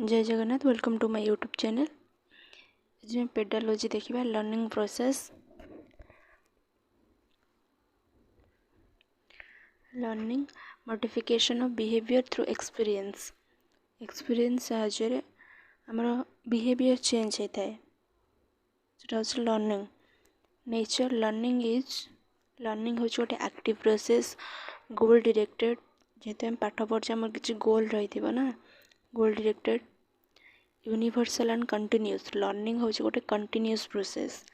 जय Jagannath. Welcome to my YouTube channel. आज मैं पेडालॉजी देखिबा learning process. Learning modification of behaviour through experience. Experience साहाय्य हमर बिहेवियर चेंज होता है, सेटा लर्निंग। नेचर लर्निंग हो गोटे एक्टिव प्रोसेस, गोल डायरेक्टेड। जेते हम पाठ पढ़े हमर किछि गोल रही ना, goal directed, universal and continuous. Learning हो गोटे कंटिन्यूअस प्रोसेस।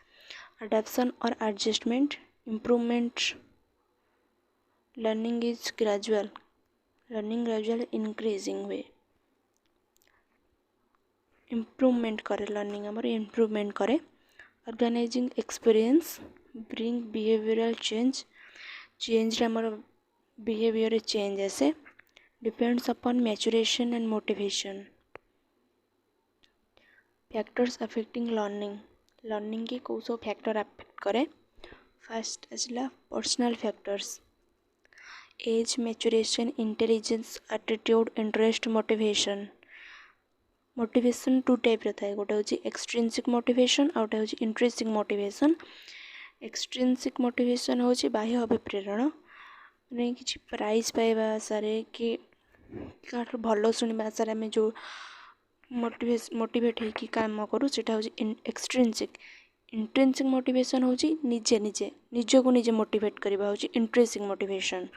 अडैप्शन और adjustment, improvement. Learning is gradual. Learning gradual increasing हुए। इम्प्रूवमेंट करे, लर्निंग हमर इम्प्रूवमेंट करे। Organising experience bring behavioural change. Change हमर बिहेवियर चेंज ऐसे depends upon maturation and motivation. Factors affecting learning. Learning के कौन सब फैक्टर अफेक्ट करे? फर्स्ट आसला personal factors, age, maturation, intelligence, attitude, interest, motivation. Motivation two type था, गोटे हूँ एक्सट्रिंसिक मोटिवेशन और गोटे हूँ इंट्रिंसिक मोटिवेशन। एक्सट्रिंसिक मोटिवेशन हूँ बाह्य अभिप्रेरण, माने किसी प्राइज पाइबा आशारे कि भल शुणा आशारे आम जो मोटिवेट होगी काम करूँ, सेटा हूँ एक्सट्रिंसिक। इंट्रिंसिक मोटिवेशन हूँ निजे निजे निज को निजे मोटिवेट करवा, हूँ इंट्रिंसिक मोटिवेशन,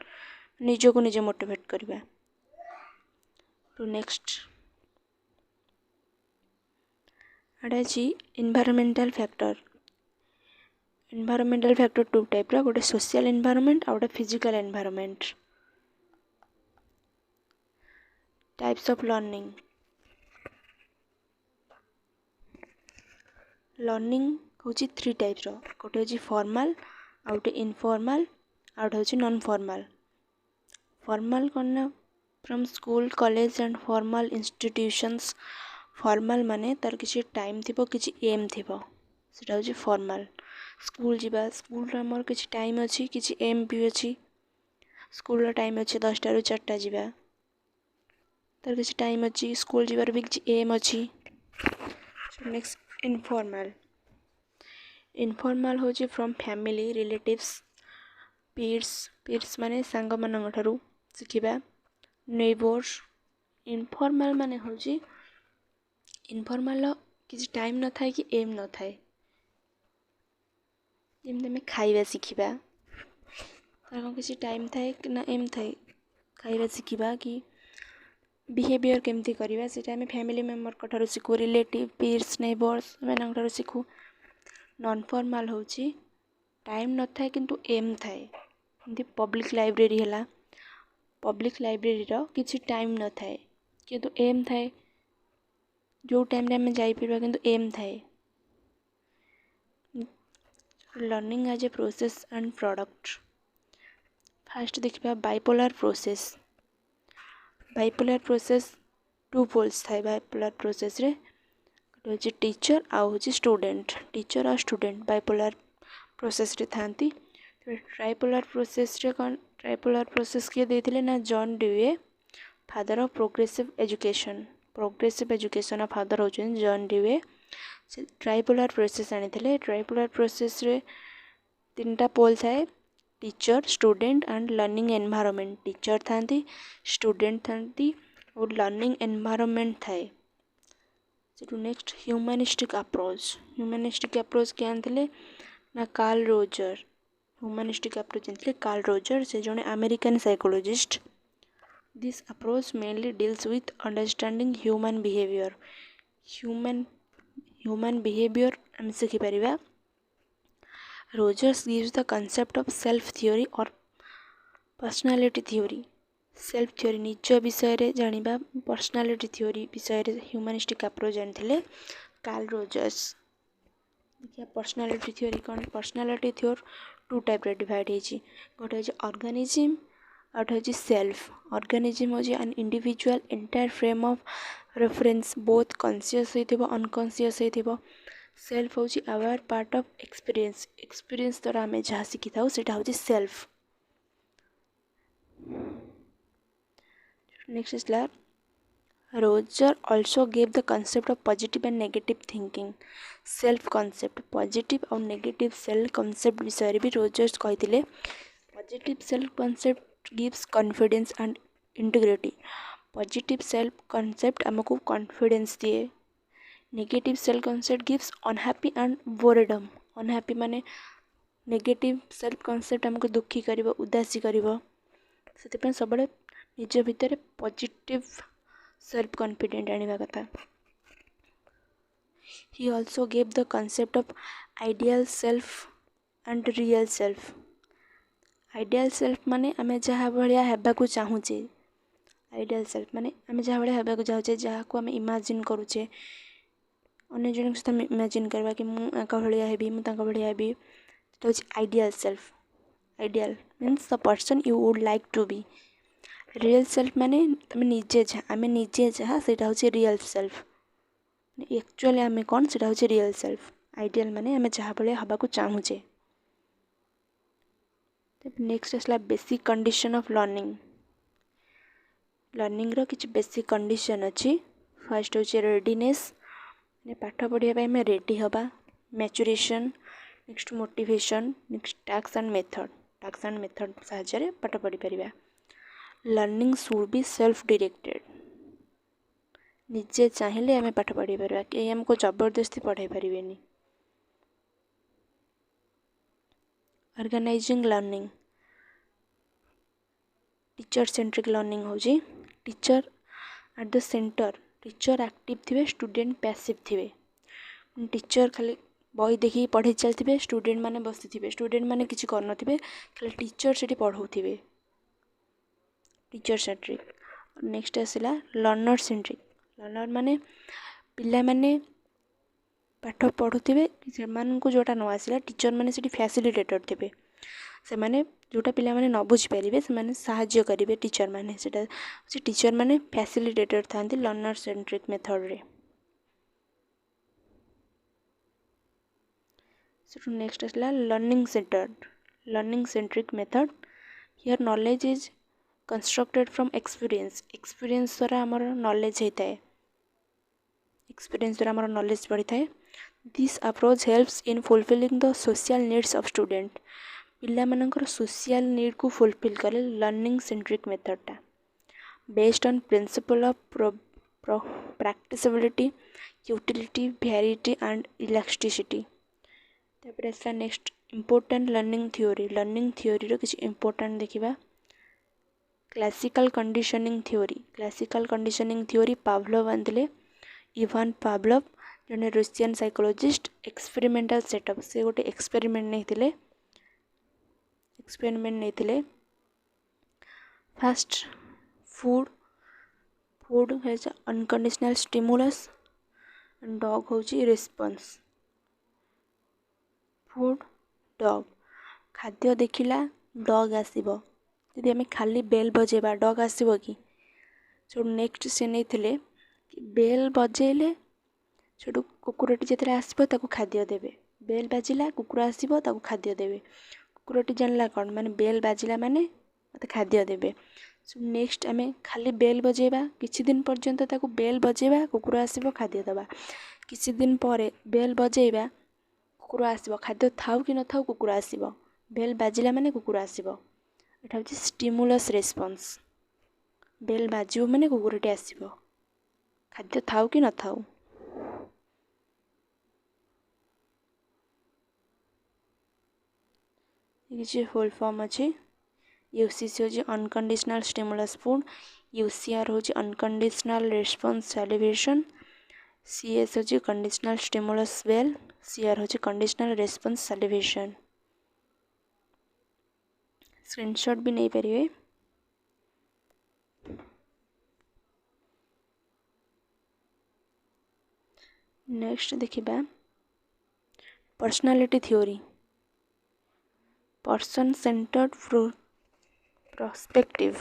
निज को निजे मोटिवेट करवा। तो नेक्स्ट आड़ा environmental factor. Environmental factor two type रा, गोटे सोशल एनवायरमेंट और गोटे physical environment. Types of learning. Learning हूँ थ्री टाइप्स रो, गोटे हूँ फॉर्मल, आ गोटे इनफॉर्मल, आ गोटे हूँ नॉन फॉर्मल। फॉर्मल करना from school, college and formal institutions. Formal माने तार किसी टाइम थिबो, किसी एम थिबो, सेटा हूँ फॉर्मल। स्कूल जीवा, स्कूल आमर किसी टाइम अच्छी, किसी एम भी अच्छी। स्कूल टाइम अच्छे 10टा ରୁ 4ଟା जीवा, तार किसी टाइम अच्छी। स्कूल जीवार भी किसी एम अच्छी। Next informal. इनफॉर्मल हूँ from family, relatives, pirs. Pirs माने सांग मान ठारू शिखिबा, नेबर्स। इनफॉर्मल माने हूँ इनफॉर्मल किसी टाइम न थाए कि एम न थाए। जमी आम खाइबा शिखिबा, तार कौन किसी टाइम थाए कि ना एम थाए। खाइबा शिखिबा कि बिहेवियर केमती करवा, सेटा आम फैमिली मेम्बर ठारू Shikhu, relative, pirs, neighbours M ठारू शिखु। नॉन फॉर्मल हूँ टाइम न थाए किंतु एम थाए। जमी पब्लिक लाइब्रेरी है, पब्लिक लाइब्रेरी रो किसी टाइम न थाए किंतु एम थाए, जो टाइम रे आम जाइपर किंतु एम थाए। Learning as a process and product. First देखा bipolar process. Bipolar process two poles थाए। बाइपोलर प्रोसेस रे हूँ टीचर आउ स्टूडेंट, टीचर और स्टूडेंट बाइपोलर प्रोसेस रे थांती। ट्राइपोलर प्रोसेस रे कौन, ट्राइपोलर प्रोसेस किए देते ना John Dewey, father of progressive education. Progressive education father होचन जॉन ड्यूए। से ट्राइपोलर प्रोसेस आनी थे। ट्राइपोलर प्रोसेस रे 3टा पोल थाए, teacher, student and learning environment. Teacher थांती, स्टूडेंट थांती और लर्निंग एनवायरनमेंट थाए। से next humanistic approach. Humanistic approach क्या आनते ना कार्ल रोजर। ह्यूमनिस्टिक अप्रोच आनते कार्ल रोजर, से जने American psychologist. This approach mainly deals with understanding human behaviour. Human behaviour आम शिखिपर। Rogers gives the concept of self theory और पर्सनालिटी थ्योरी। सेल्फ थ्योरी निज विषय रे जानिबा, पर्सनालिटी थ्योरी विषय रे ह्यूमनिस्टिक अप्रोच जानथिले कार्ल रोजर्स। देखिए पर्सनालिटी थ्योरी कौन? पर्सनालिटी थ्योरी टू टाइप रे डिवाइड होइछि, गोटे होछि ऑर्गेनिज्म और गोटे होछि सेल्फ। ऑर्गेनिज्म होछि an individual entire frame of reference, both conscious होइथिबो अनकॉन्शियस होइथिबो। सेल्फ होछि aware part of experience. Experience द्वारा आम जहाँ शिखि था सेटा होछि self. Next is Roger also gave the concept of positive and negative thinking. Self concept positive और negative self concept विषय भी रोजर्स कहते positive self concept gives confidence and integrity. Positive self concept हमको confidence दिए. Negative self concept gives unhappy and boredom. Unhappy माने negative self concept आमको दुखी कर उदासी कर से सब निज भितर पॉजिटिव सेल्फ कॉन्फिडेंट आने कथा. He also gave the concept of ideal self and real self. Ideal self माने आम जहाँ भाया हेबाकू चाहूचे. आइडियल सेल्फ माने आम जहाँ भाया हेबाकू चाहूचे जहाँ को आम इमेजिन करूचे अन्य जन सहित आम इमेजिन करवा कि मुझे भाया हेबी मुझे भाया हेबी. Ideal self. Ideal means the person you would like to be. Real self माने तुम निजे जहाँ आम निजे जहाँ से रियल सेल्फ. एक्चुअली आम कौन से रियल सेल्फ. आइडियल माने आम जहाँ भाया हवाक चाहूचे. नेक्स्ट आसला basic condition of learning. Learning रो किछि बेसिक कंडीशन अच्छी. फर्स्ट होचे रेडीनेस पाठ पढ़ाई आम रेडी हवा. Maturation next motivation next task and method. Task and method साहाय्य पाठ पढ़ी पारिबा. Learning should be self directed. निजे चाहिए आम पाठ पढ़ी पारिबा कहीं हमको जबरदस्ती पढ़ाई पारिबेनी. Organising learning. Teacher centric learning होजी. Teacher at the centre. Teacher active थिबे स्टूडेंट पैसिव थिबे. टीचर खाली बही देखी पढ़े चलते स्टूडेंट माने बसी थे. स्टूडेंट माने किसी करन खाली टीचर से पढ़ाऊे. Teacher centric. नेक्स्ट आसला लर्नर सेंट्रिक. लर्नर माने पिला माने पाठ पढ़ुवे से जोटा न आसला टीचर माने से फैसिलिटेटर थे. से माने जोटा पिला माने न बुझीपारे से माने साहाय्य करेंगे टीचर माने. से टीचर माने फैसिलिटेटर था लर्नर सेंट्रिक मेथड रे. So next is learning centered. Learning centric method. Here knowledge is constructed from experience. Experience द्वारा आमर knowledge होता है. Experience द्वारा आमर knowledge बढ़ता है. This approach helps in fulfilling the social needs of student. पिला मानकर social need को fulfill करे learning centric method टा. Based on principle of practicability, utility, variety and elasticity. तापर आसला next important learning theory. Learning theory रो किसी important देखिबा. Classical conditioning theory. Classical conditioning theory Pavlov आंदले. इवान पावलोव जने रूसियन साइकोलॉजिस्ट. एक्सपेरिमेंटल सेटअप से गोटे एक्सपेरिमेंट नहीं थिले. First food has unconditional stimulus and dog होची रिस्पांस. फूड डॉग खाद्य देखिला डॉग आसीबो. यदि आम खाली बेल बजेबा डॉग आसीबो कि. सो नेक्स्ट से नहीं थिले बेल बजेले सेठू कुकुरटी जिते आसो ताको खाद्य देवे. बेल बाजिला कुकुर आसो ताको खाद्य देवे. कुकुरटी जानला कौन माने बेल बाजिला माने मत खाद्य देवे. सो नेक्स्ट आम खाली बेल बजेबा किछि दिन पर्यंत ताको बेल बजेबा कुकुर आसो खाद्य देवा. किछि दिन पर बेल बजेबा कुकुर आसो खाद्य थाउ कि न थाउ कुकुर आसो. बेल बाजिला माने कुकुर आसो. एटा होची स्टिमुलस रेस्पॉन्स. बेल बाजिबो माने कुकुरटी आसो खाद्य थाउ कि न थाउ. ये फुल फॉर्म अच्छे. यूसीसी होची अनकंडीशनल स्टिमुलस फूड. यूसीआर होची अनकंडीशनल रेस्पॉन्स सैलिवेशन. सीएस होची कंडीशनल स्टिमुलस बेल. सीआर होची कंडीशनल रेस्पॉन्स सैलिवेशन. स्क्रीनशॉट भी नहीं पारिबे. नेक्स्ट देखिबा personality theory. Person centred perspective.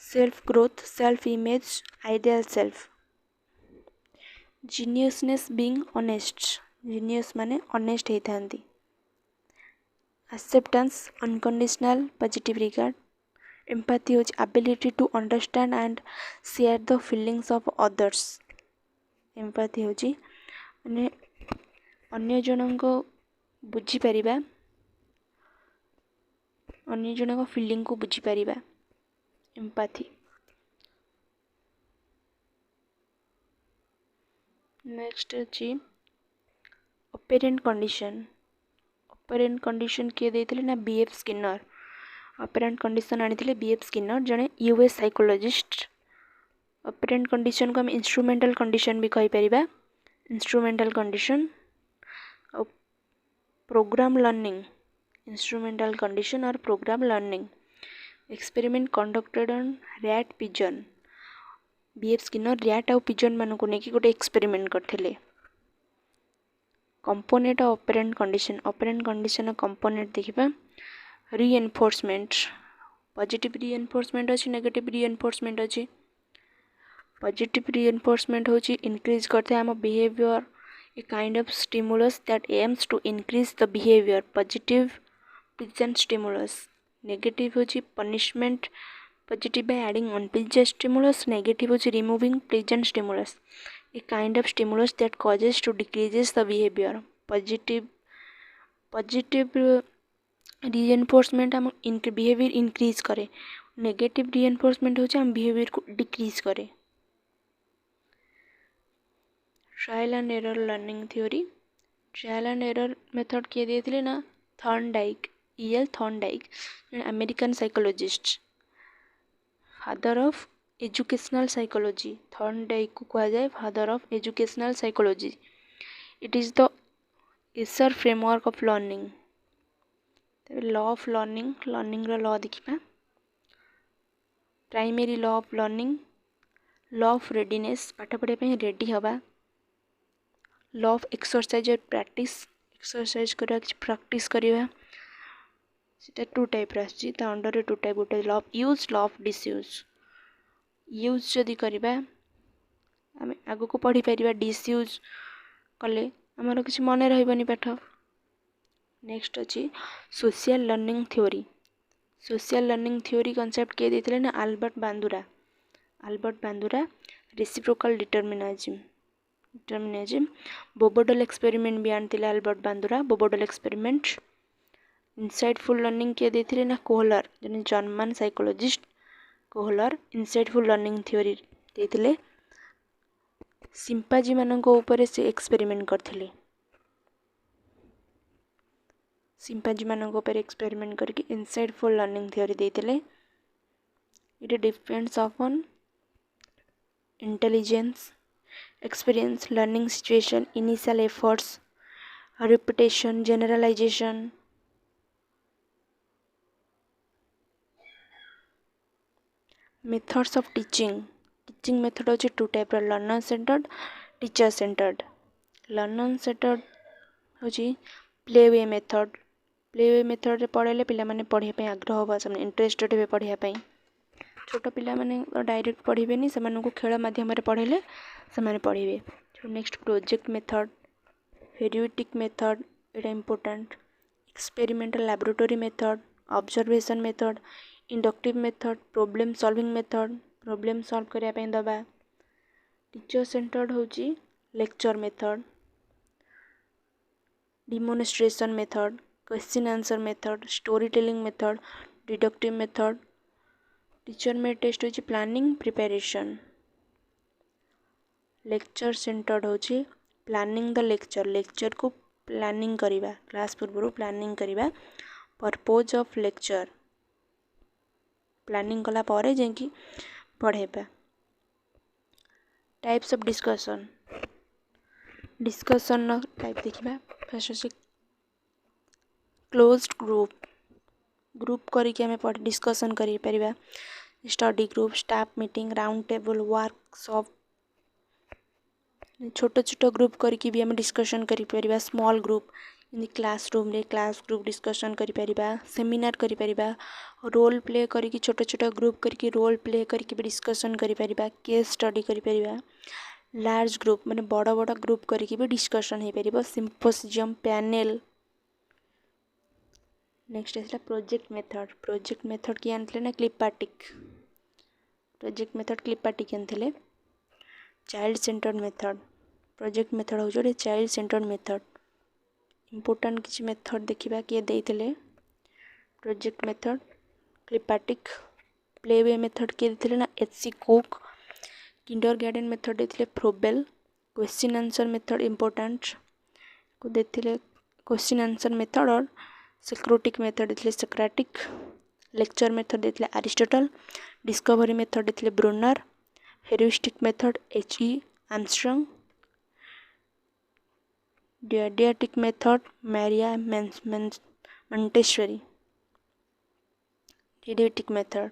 Self growth self image ideal self. Genuineness being honest. Genuine माने honest होता. Acceptance unconditional positive regard. Empathy होची ability to understand and share the feelings of others. Empathy होची माने अन्य जनक बुझी परिबा, अन्य जनक feeling को बुझी परिबा एम्पैथी। नेक्स्ट अछि ऑपरेंट कंडीशन। ऑपरेंट कंडीशन किए देथिले ना बीएफ स्किनर। ऑपरेंट कंडीशन आनिथिले बीएफ स्किनर जने यूएस साइकोलॉजिस्ट। ऑपरेंट कंडीशन को हम इंस्ट्रूमेंटल कंडीशन भी कहि परिबा। इंस्ट्रूमेंटल कंडीशन और प्रोग्राम लर्निंग। इंस्ट्रूमेंटल कंडीशन और programme learning. Experiment conducted on rat pigeon. BF Skinner rat और पिजन मान को नेकी गोटे एक्सपेरिमेंट करथिले। Component of operant condition. Operant condition component देखिबा रीइंफोर्समेंट। पॉजिटिव रीइंफोर्समेंट अछि, नेगेटिव रीइंफोर्समेंट अछि। पॉजिटिव रीइंफोर्समेंट होची इंक्रीज करते हम behaviour, a kind of stimulus that aims to increase the behaviour. Positive pleasant stimulus. Negative होची punishment. Positive by adding unpleasant stimulus, negative होची removing pleasant stimulus, a kind of stimulus that causes to decreases the behaviour. Positive reinforcement हम behaviour increase करे। Negative reinforcement होची हम behaviour को decrease करे। Trial and error learning theory. Trial and error method किए देथिले ना Thorndike. EL Thorndike American psychologist, father of educational psychology. Thorndike को कहा जाए father of educational psychology. It is the SR framework of learning. Law of learning, learning रो law देखिबा। Primary law of learning, law of readiness पाठ पढ़िया पे ready हवा। Law of exercise और प्रैक्टिस, एक्सरसाइज करा प्रैक्टिस करिवा सेटा टू टाइप राछि। ता अंडर रे टू टाइप गोटे law of use, law of disuse. Use जदि करिबा आमे आगो को पढ़ी परिबा, डिसयूज कले हमर किछ मने रहइबनी पाठ। नेक्स्ट अछि social learning theory. Social learning theory concept के देथिले ना Albert Bandura. Albert Bandura reciprocal determinism. Bobo doll experiment भी आनतिले Albert Bandura. Bobo doll experiment. Insightful learning किए देथिले ना कोहलर, जने German psychologist Kohler. Insightful learning theory देथिले। सिंपाजी माननको ऊपर से एक्सपेरिमेंट करथिले। सिंपाजी माननको ऊपर एक्सपेरिमेंट करके इनसाइटफुल लर्निंग थ्योरी देथिले। It depends upon intelligence, experience, learning situation, initial efforts, repetition, generalization. Methods of teaching. Teaching method होची टू टाइप रो, learner centered, teacher centered. learner centered होची play way method. Play way method रे पढ़ेले पिला माने पढ़िया पे आग्रह होबा, सब इंटरेस्टेड हेबे पढ़िया पे। छोट पिला माने डायरेक्ट पढ़िबेनी, सेमानकु खेल माध्यम रे पढ़ेले सेमाने पढ़िबे। नेक्स्ट प्रोजेक्ट मेथड, हेरियोटिक मेथड एटा important. Experimental laboratory method, observation method, inductive method, problem solving method, problem solve करिया पे दबा। टीचर सेंटर्ड होची lecture method, demonstration method, question answer method, story telling method, deductive method. Teacher में test होची planning preparation. Lecture centred होची planning the lecture, lecture को planning करिबा, class पूर्व प्लानिंग करिबा। पर्पज ऑफ लेक्चर, प्लानिंग कला पारे जेंकी पढ़ेबा। Types of discussion. डिस्कशन न टाइप देखिबा। फर्स्ट होची क्लोज्ड ग्रुप, ग्रुप करके हमें पढ़ डिस्कशन करि परिबा। Study group, staff meeting, round table, workshop. छोट छोट ग्रुप करके भी हम डिस्कशन करि परिबा। स्मॉल ग्रुप इन क्लासरूम रे क्लास ग्रुप डिस्कशन करि परिबा, सेमिनार करि परिबा। रोल प्ले करके छोट छोट ग्रुप करके रोल प्ले करके भी डिस्कशन करि परिबा, केस स्टडी करि परिबा। लार्ज ग्रुप माने बड़ बड़ ग्रुप करके भी डिस्कशन हे परिबा। सिम्पोजियम, पैनल, नेक्स्ट आसला प्रोजेक्ट मेथड किए आनी ना क्लिपाटिक प्रोजेक्ट मेथड क्लिपाटिक आनी child centred method project method हूँ गोटे चाइल्ड सेंटर्ड मेथड इंपोर्टाट किसी मेथड देखा किए देते project method Kilpatrick play way method किए देते ना HC Cook kindergarten method देते Froebel question answer method important को देते क्वेश्चन आंसर मेथड और सिक्रोटिक मेथड देते सक्राटिक लेक्चर मेथड देते एरिस्टोटल डिस्कवरी मेथड देते Bruner heuristic method H.E. Armstrong didactic method Maria Montessori didactic method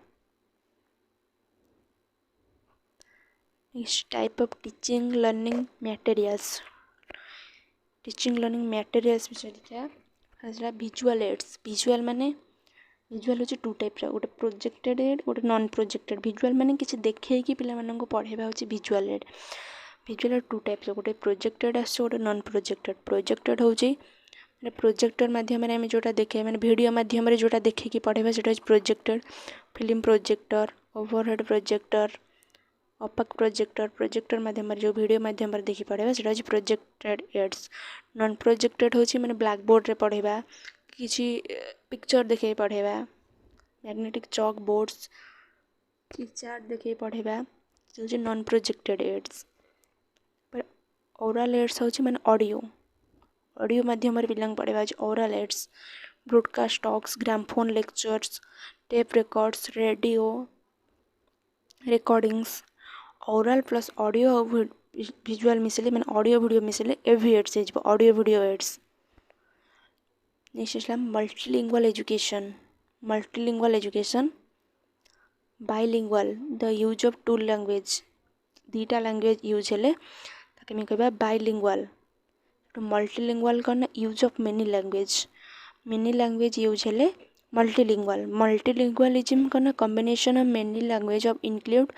next type of teaching learning materials विषय देखा first visual aids visual माने visual हूँ two type गोटे projected aid गोटे non projected visual माने किसी देखी पिला पढ़ाइबा हूँ विजुअल एड टू टाइप गोटे प्रोजेक्टेड आस गोटे नॉन प्रोजेक्टेड हूँ मैंने प्रोजेक्टर माध्यम आम जोटा देखे मैंने वीडियो माध्यम जोटा देखिए पढ़ाइबा से projected film projector overhead projector opaque projector माध्यम जो वीडियो माध्यम देखी पढ़ाइबा से प्रोजेक्टेड एड्स नॉन प्रोजेक्टेड हूँ मैंने ब्लैक बोर्ड रे पढ़ाइबा किसी पिक्चर देखे पढ़ाइबा मैग्नेटिक चॉक बोर्ड्स की चार्ट देखे पढ़ाइबा से नॉन प्रोजेक्टेड एड्स पर ओरल एड्स हूँ मैंने ऑडियो माध्यम पिला पढ़ाइबा oral aids broadcast talks gramophone lectures tape records radio recordings oral plus audio visual मिसले मैंने ऑडियो वीडियो मिसले AV aids audio video aids next multilingual education bilingual the use of two language दीटा language use हेले ताके कहबा bilingual multilingual करना use of many language use हेले multilingualism करना combination of many language of include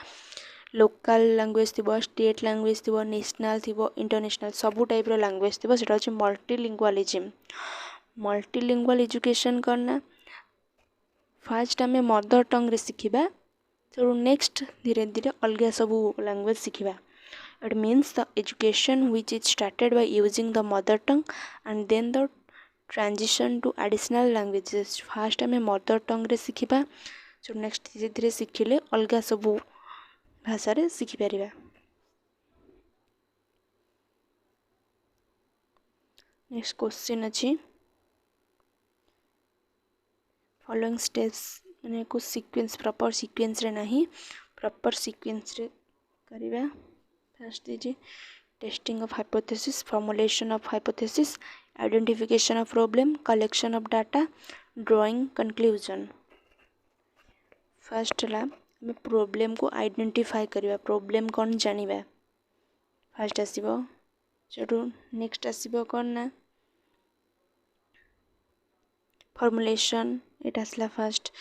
local language थी state language थी national थी इंटरनेशनल सबू टाइप लैंग्वेज थी से मल्टीलिंगुअल एजुकेशन करना फास्ट आम मदर टंग रे शिखा तो नेक्स्ट धीरे धीरे अलग सबू लैंग्वेज शिखा it means the education which is started by using the mother tongue and then the transition to additional languages first आम मदर टंग रे शिखा जो नेक्स्ट धीरे धीरे शिखिले अलग सबू भाषा रे शिखिपर नेक्स्ट क्वेश्चन अच्छी फॉलोइंग स्टेप्स मैंने को सीक्वेंस प्रॉपर सीक्वेंस रे नहीं प्रॉपर सीक्वेंस रे करिबा फर्स्ट दीजिए testing of hypothesis formulation of hypothesis identification of problem collection of data drawing conclusion first है आम प्रॉब्लम को आइडेंटिफाई करवा प्रॉब्लम कौन जानिबा फर्स्ट आसीबो सेठू नेक्स्ट आसीबो कौन ना फॉर्मुलेशन इट आसला first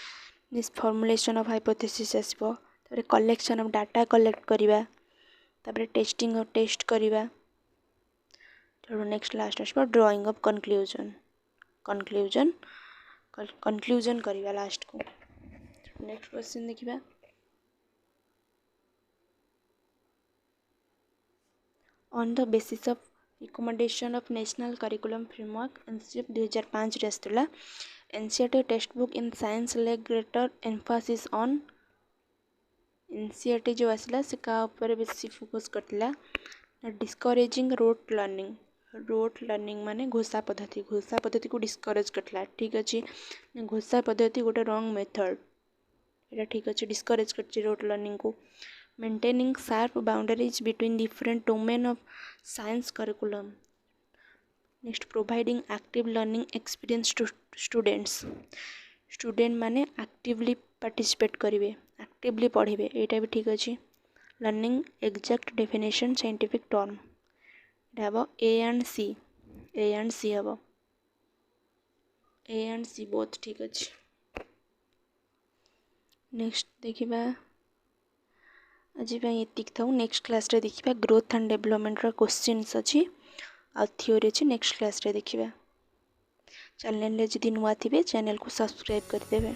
this formulation of hypothesis आसीबो तारे कलेक्शन ऑफ डाटा कलेक्ट करवा तारे टेस्टिंग ऑफ टेस्ट करवा तो नेक्स्ट लास्ट आसीबो ड्राइंग ऑफ कंक्लूजन करवा लास्ट को नेक्स्ट क्वेश्चन देखिबा on the basis of recommendation of national curriculum framework NCERT 2005 रे आस्तला NCERT text book in science ले ग्रेटर एम्फासिस ऑन एनसीईआरटी जो आसला से का ऊपर बेसी फोकस करथिला डिस्करेजिंग रोट लर्निंग माने घोषा पद्धति को डिस्करेज करथिला ठीक अछि घोषा पद्धति गोटे रॉन्ग मेथड एटा ठीक अच्छे डिस्करेज कर रोट लर्निंग को maintaining sharp boundaries between different domain of science curriculum next providing active learning experience to student माने एक्टिवली पार्टिसिपेट करेंगे एक्टिवली पढ़े यहाँ भी ठीक अच्छे learning exact definition scientific term हम ए एंड सी हम ए एंड सी बोथ ठीक अच्छे नेक्स्ट देखिबा आज एतिक था नेक्स्ट क्लास रे देखिबा ग्रोथ एंड डेवलपमेंट रो क्वेश्चंस अच्छी आ थ्योरी अच्छी नेक्स्ट क्लास रे देखिबा चैनल जदि नुआ थे चैनल को सब्सक्राइब करदेवे।